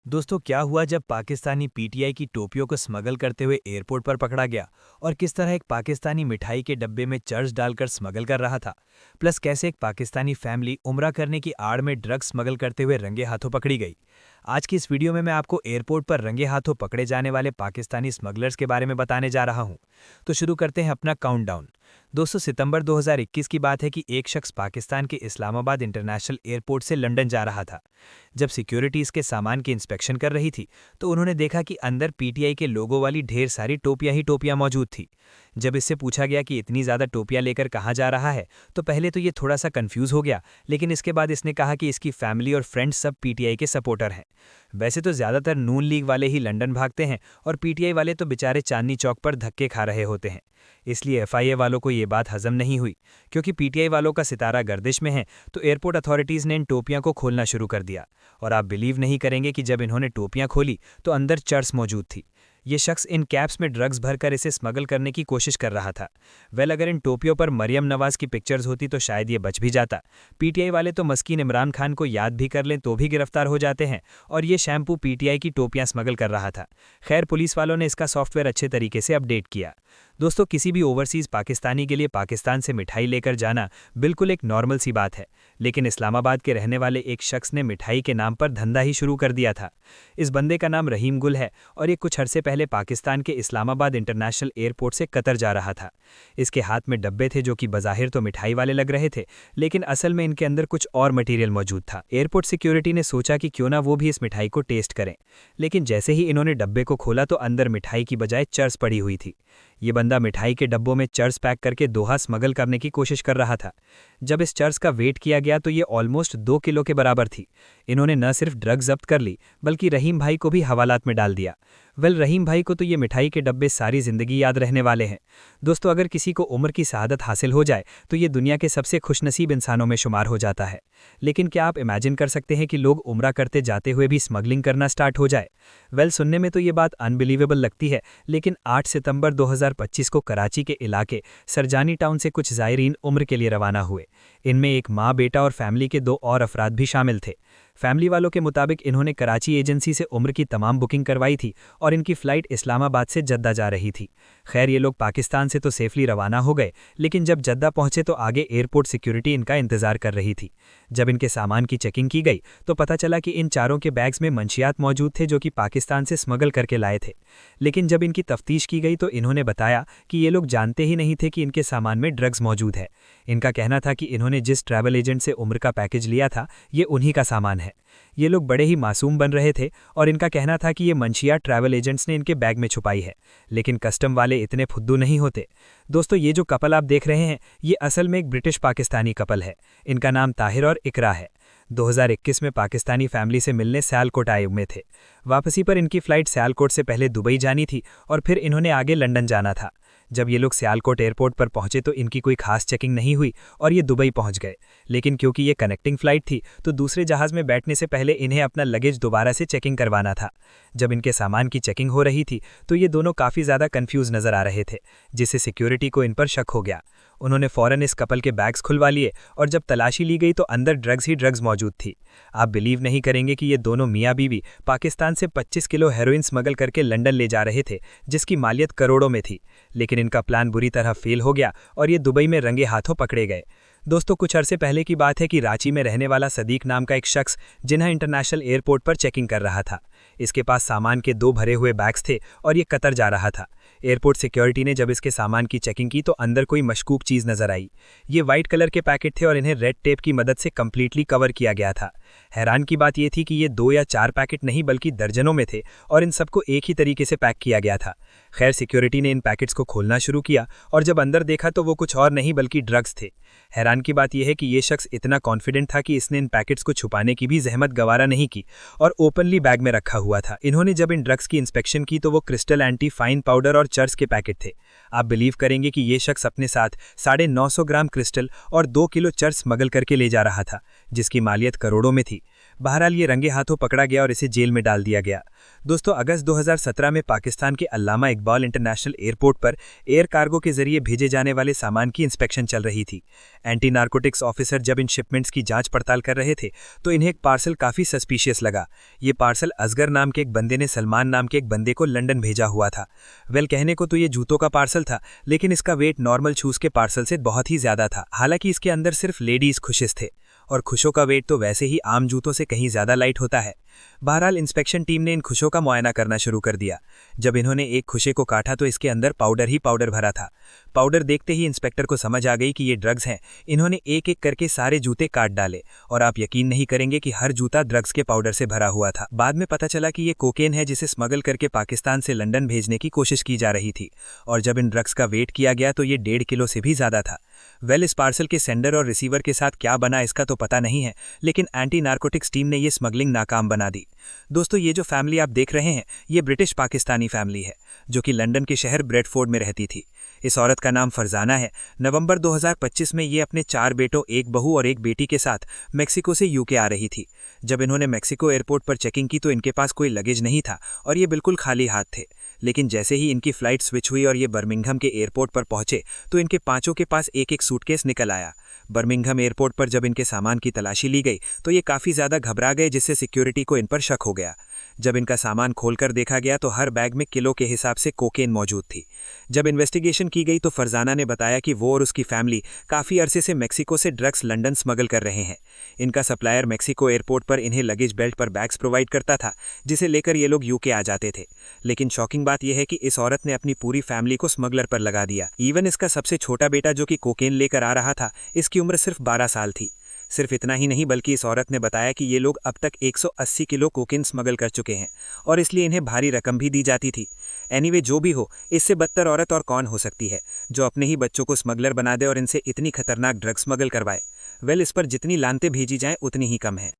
दोस्तों, क्या हुआ जब पाकिस्तानी पीटीआई की टोपियों को स्मगल करते हुए एयरपोर्ट पर पकड़ा गया और किस तरह एक पाकिस्तानी मिठाई के डब्बे में चर्च डालकर स्मगल कर रहा था। प्लस कैसे एक पाकिस्तानी फैमिली उम्रा करने की आड़ में ड्रग्स स्मगल करते हुए रंगे हाथों पकड़ी गई। आज की इस वीडियो में मैं आपको एयरपोर्ट पर रंगे हाथों पकड़े जाने वाले पाकिस्तानी स्मगलर्स के बारे में बताने जा रहा हूं। तो शुरू करते हैं अपना काउंटडाउन। दोस्तों, सितंबर 2021 की बात है कि एक शख्स पाकिस्तान के इस्लामाबाद इंटरनेशनल एयरपोर्ट से लंदन जा रहा था। जब सिक्योरिटी इसके सामान की इंस्पेक्शन कर रही थी तो उन्होंने देखा कि अंदर पीटीआई के लोगों वाली ढेर सारी टोपियां ही टोपियां मौजूद थी। जब इससे पूछा गया कि इतनी ज़्यादा टोपियां लेकर कहाँ जा रहा है तो पहले तो ये थोड़ा सा कंफ्यूज हो गया, लेकिन इसके बाद इसने कहा कि इसकी फैमिली और फ्रेंड्स सब पीटीआई के सपोर्टर हैं। वैसे तो ज़्यादातर नून लीग वाले ही लंदन भागते हैं और पीटीआई वाले तो बेचारे चांदनी चौक पर धक्के खा रहे होते हैं। इसलिए एफआईए वालों को ये बात हजम नहीं हुई। क्योंकि पीटीआई वालों का सितारा गर्दिश में है तो एयरपोर्ट अथॉरिटीज़ ने इन टोपियां को खोलना शुरू कर दिया। और आप बिलीव नहीं करेंगे कि जब इन्होंने टोपियां खोली तो अंदर चर्स मौजूद थी। ये शख्स इन कैप्स में ड्रग्स भरकर इसे स्मगल करने की कोशिश कर रहा था। अगर इन टोपियों पर मरियम नवाज की पिक्चर्स होती तो शायद ये बच भी जाता। पीटीआई वाले तो मस्कीन इमरान खान को याद भी कर लें तो भी गिरफ्तार हो जाते हैं, और ये शैम्पू पीटीआई की टोपियां स्मगल कर रहा था। खैर, पुलिस वालों ने इसका सॉफ्टवेयर अच्छे तरीके से अपडेट किया। दोस्तों, किसी भी ओवरसीज़ पाकिस्तानी के लिए पाकिस्तान से मिठाई लेकर जाना बिल्कुल एक नॉर्मल सी बात है, लेकिन इस्लामाबाद के रहने वाले एक शख्स ने मिठाई के नाम पर धंधा ही शुरू कर दिया था। इस बंदे का नाम रहीम गुल है और ये कुछ अरसे पहले पाकिस्तान के इस्लामाबाद इंटरनेशनल एयरपोर्ट से कतर जा रहा था। इसके हाथ में डब्बे थे जो कि बज़ाहिर तो मिठाई वाले लग रहे थे, लेकिन असल में इनके अंदर कुछ और मटेरियल मौजूद था। एयरपोर्ट सिक्योरिटी ने सोचा कि क्यों ना वो भी इस मिठाई को टेस्ट करें, लेकिन जैसे ही इन्होंने डब्बे को खोला तो अंदर मिठाई की बजाय चर्स पड़ी हुई थी। ये बंदा मिठाई के डब्बों में चर्स पैक करके दोहा स्मगल करने की कोशिश कर रहा था। जब इस चर्स का वेट किया गया तो ये ऑलमोस्ट 2 किलो के बराबर थी। इन्होंने न सिर्फ ड्रग जब्त कर ली बल्कि रहीम भाई को भी हवालात में डाल दिया। रहीम भाई को तो ये मिठाई के डब्बे सारी जिंदगी याद रहने वाले हैं। दोस्तों, अगर किसी को उम्र की शहादत हासिल हो जाए तो ये दुनिया के सबसे खुशनसीब इंसानों में शुमार हो जाता है। लेकिन क्या आप इमेजिन कर सकते हैं कि लोग उम्रा करते जाते हुए भी स्मगलिंग करना स्टार्ट हो जाए? सुनने में तो ये बात अनबिलीवेबल लगती है, लेकिन 8 सितंबर 2025 को कराची के इलाके सरजानी टाउन से कुछ ज़ायरीन उम्र के लिए रवाना हुए। इनमें एक माँ, बेटा और फैमिली के 2 और अफराद भी शामिल थे। फैमिली वालों के मुताबिक इन्होंने कराची एजेंसी से उम्र की तमाम बुकिंग करवाई थी और इनकी फ़्लाइट इस्लामाबाद से जद्दा जा रही थी। खैर, ये लोग पाकिस्तान से तो सेफली रवाना हो गए, लेकिन जब जद्दा पहुंचे तो आगे एयरपोर्ट सिक्योरिटी इनका इंतजार कर रही थी। जब इनके सामान की चेकिंग की गई तो पता चला कि इन चारों के बैग्स में मंशियात मौजूद थे जो कि पाकिस्तान से स्मगल करके लाए थे। लेकिन जब इनकी तफ्तीश की गई तो इन्होंने बताया कि ये लोग जानते ही नहीं थे कि इनके सामान में ड्रग्स मौजूद है। इनका कहना था कि इन्होंने जिस ट्रैवल एजेंट से उम्र का पैकेज लिया था ये उन्हीं का सामान है। ये लोग बड़े ही मासूम बन रहे थे और इनका कहना था कि ये मंशियात ट्रैवल एजेंट्स ने इनके बैग में छुपाई है, लेकिन कस्टम वाले इतने फुद्दू नहीं होते। दोस्तों, ये जो कपल आप देख रहे हैं ये असल में एक ब्रिटिश पाकिस्तानी कपल है। इनका नाम ताहिर और इकरा है। 2021 में पाकिस्तानी फैमिली से मिलने सियालकोट आए हुए थे। वापसी पर इनकी फ़्लाइट सियालकोट से पहले दुबई जानी थी और फिर इन्होंने आगे लंदन जाना था। जब ये लोग सियालकोट एयरपोर्ट पर पहुंचे तो इनकी कोई खास चेकिंग नहीं हुई और ये दुबई पहुंच गए। लेकिन क्योंकि ये कनेक्टिंग फ़्लाइट थी तो दूसरे जहाज़ में बैठने से पहले इन्हें अपना लगेज दोबारा से चेकिंग करवाना था। जब इनके सामान की चेकिंग हो रही थी तो ये दोनों काफ़ी ज़्यादा कन्फ्यूज़ नज़र आ रहे थे, जिससे सिक्योरिटी को इन पर शक हो गया। उन्होंने फ़ौरन इस कपल के बैग्स खुलवा लिए और जब तलाशी ली गई तो अंदर ड्रग्स ही ड्रग्स मौजूद थी। आप बिलीव नहीं करेंगे कि ये दोनों मियाँ बीवी पाकिस्तान से 25 किलो हेरोइन स्मगल करके लंदन ले जा रहे थे, जिसकी मालियत करोड़ों में थी। लेकिन इनका प्लान बुरी तरह फेल हो गया और ये दुबई में रंगे हाथों पकड़े गए। दोस्तों, कुछ अरसे पहले की बात है कि रांची में रहने वाला सदीक नाम का एक शख्स जिन्हा इंटरनेशनल एयरपोर्ट पर चेकिंग कर रहा था। इसके पास सामान के 2 भरे हुए बैग्स थे और ये कतर जा रहा था। एयरपोर्ट सिक्योरिटी ने जब इसके सामान की चेकिंग की तो अंदर कोई मशकूक चीज़ नजर आई। ये वाइट कलर के पैकेट थे और इन्हें रेड टेप की मदद से कंप्लीटली कवर किया गया था। हैरान की बात यह थी कि ये 2 या 4 पैकेट नहीं बल्कि दर्जनों में थे और इन सबको एक ही तरीके से पैक किया गया था। खैर, सिक्योरिटी ने इन पैकेट्स को खोलना शुरू किया और जब अंदर देखा तो वो कुछ और नहीं बल्कि ड्रग्स थे। हैरान की बात यह है कि ये शख्स इतना कॉन्फिडेंट था कि इसने इन पैकेट्स को छुपाने की भी जहमत गवारा नहीं की और ओपनली बैग में रखा हुआ था। इन्होंने जब इन ड्रग्स की इंस्पेक्शन की तो वो क्रिस्टल एंटी फाइन पाउडर और चर्च के पैकेट थे। आप बिलीव करेंगे कि ये शख्स अपने साथ 950 ग्राम क्रिस्टल और 2 किलो चर्च स्मगल करके ले जा रहा था, जिसकी मालियत करोड़ों में थी। बहरहाल ये रंगे हाथों पकड़ा गया और इसे जेल में डाल दिया गया। दोस्तों, अगस्त 2017 में पाकिस्तान के अल्लामा इकबाल इंटरनेशनल एयरपोर्ट पर एयर कार्गो के जरिए भेजे जाने वाले सामान की इंस्पेक्शन चल रही थी। एंटी नार्कोटिक्स ऑफिसर जब इन शिपमेंट्स की जांच पड़ताल कर रहे थे तो इन्हें एक पार्सल काफी सस्पिशियस लगा। ये पार्सल असगर नाम के एक बंदे ने सलमान नाम के एक बंदे को लंदन भेजा हुआ था। वेल, कहने को तो ये जूतों का पार्सल था, लेकिन इसका वेट नॉर्मल शूज के पार्सल से बहुत ही ज्यादा था। हालांकि इसके अंदर सिर्फ लेडीज खुशिस थे और खुशों का वेट तो वैसे ही आम जूतों से कहीं ज्यादा लाइट होता है। बहरहाल इंस्पेक्शन टीम ने इन खुशों का मुआयना करना शुरू कर दिया। जब इन्होंने एक खुशे को काटा तो इसके अंदर पाउडर ही पाउडर भरा था। पाउडर देखते ही इंस्पेक्टर को समझ आ गई कि ये ड्रग्स हैं। इन्होंने एक एक करके सारे जूते काट डाले और आप यकीन नहीं करेंगे कि हर जूता ड्रग्स के पाउडर से भरा हुआ था। बाद में पता चला कि ये कोकेन है जिसे स्मगल करके पाकिस्तान से लंदन भेजने की कोशिश की जा रही थी और जब इन ड्रग्स का वेट किया गया तो ये 1.5 किलो से भी ज्यादा था। वेल, इस पार्सल के सेंडर और रिसीवर के साथ क्या बना इसका तो पता नहीं है, लेकिन एंटी नार्कोटिक्स टीम ने ये स्मगलिंग नाकाम बना दी। दोस्तों, ये जो फैमिली आप देख रहे हैं ये ब्रिटिश पाकिस्तानी फैमिली है जो कि लंदन के शहर ब्रेडफोर्ड में रहती थी। इस औरत का नाम फरजाना है। नवंबर 2025 में ये अपने 4 बेटों, एक बहू और एक बेटी के साथ मेक्सिको से यूके आ रही थी। जब इन्होंने मेक्सिको एयरपोर्ट पर चेकिंग की तो इनके पास कोई लगेज नहीं था और ये बिल्कुल खाली हाथ थे। लेकिन जैसे ही इनकी फ्लाइट स्विच हुई और ये बर्मिंघम के एयरपोर्ट पर पहुंचे तो इनके पांचों के पास एक एक सूटकेस निकल आया। बर्मिंघम एयरपोर्ट पर जब इनके सामान की तलाशी ली गई तो ये काफ़ी ज़्यादा घबरा गए, जिससे सिक्योरिटी को इन पर शक हो गया। जब इनका सामान खोलकर देखा गया तो हर बैग में किलो के हिसाब से कोकेन मौजूद थी। जब इन्वेस्टिगेशन की गई तो फरजाना ने बताया कि वो और उसकी फैमिली काफ़ी अरसे से मेक्सिको से ड्रग्स लंदन स्मगल कर रहे हैं। इनका सप्लायर मेक्सिको एयरपोर्ट पर इन्हें लगेज बेल्ट पर बैग्स प्रोवाइड करता था जिसे लेकर ये लोग यूके आ जाते थे। लेकिन शॉकिंग बात यह है कि इस औरत ने अपनी पूरी फैमिली को स्मगलर पर लगा दिया। इवन इसका सबसे छोटा बेटा जो कि कोकेन लेकर आ रहा था, इसकी उम्र सिर्फ 12 साल थी। सिर्फ इतना ही नहीं बल्कि इस औरत ने बताया कि ये लोग अब तक 180 किलो कोकेन स्मगल कर चुके हैं और इसलिए इन्हें भारी रकम भी दी जाती थी। एनीवे, जो भी हो, इससे बदतर औरत और कौन हो सकती है जो अपने ही बच्चों को स्मगलर बना दे और इनसे इतनी खतरनाक ड्रग स्मगल करवाए। वेल, इस पर जितनी लानतें भेजी जाएं उतनी ही कम है।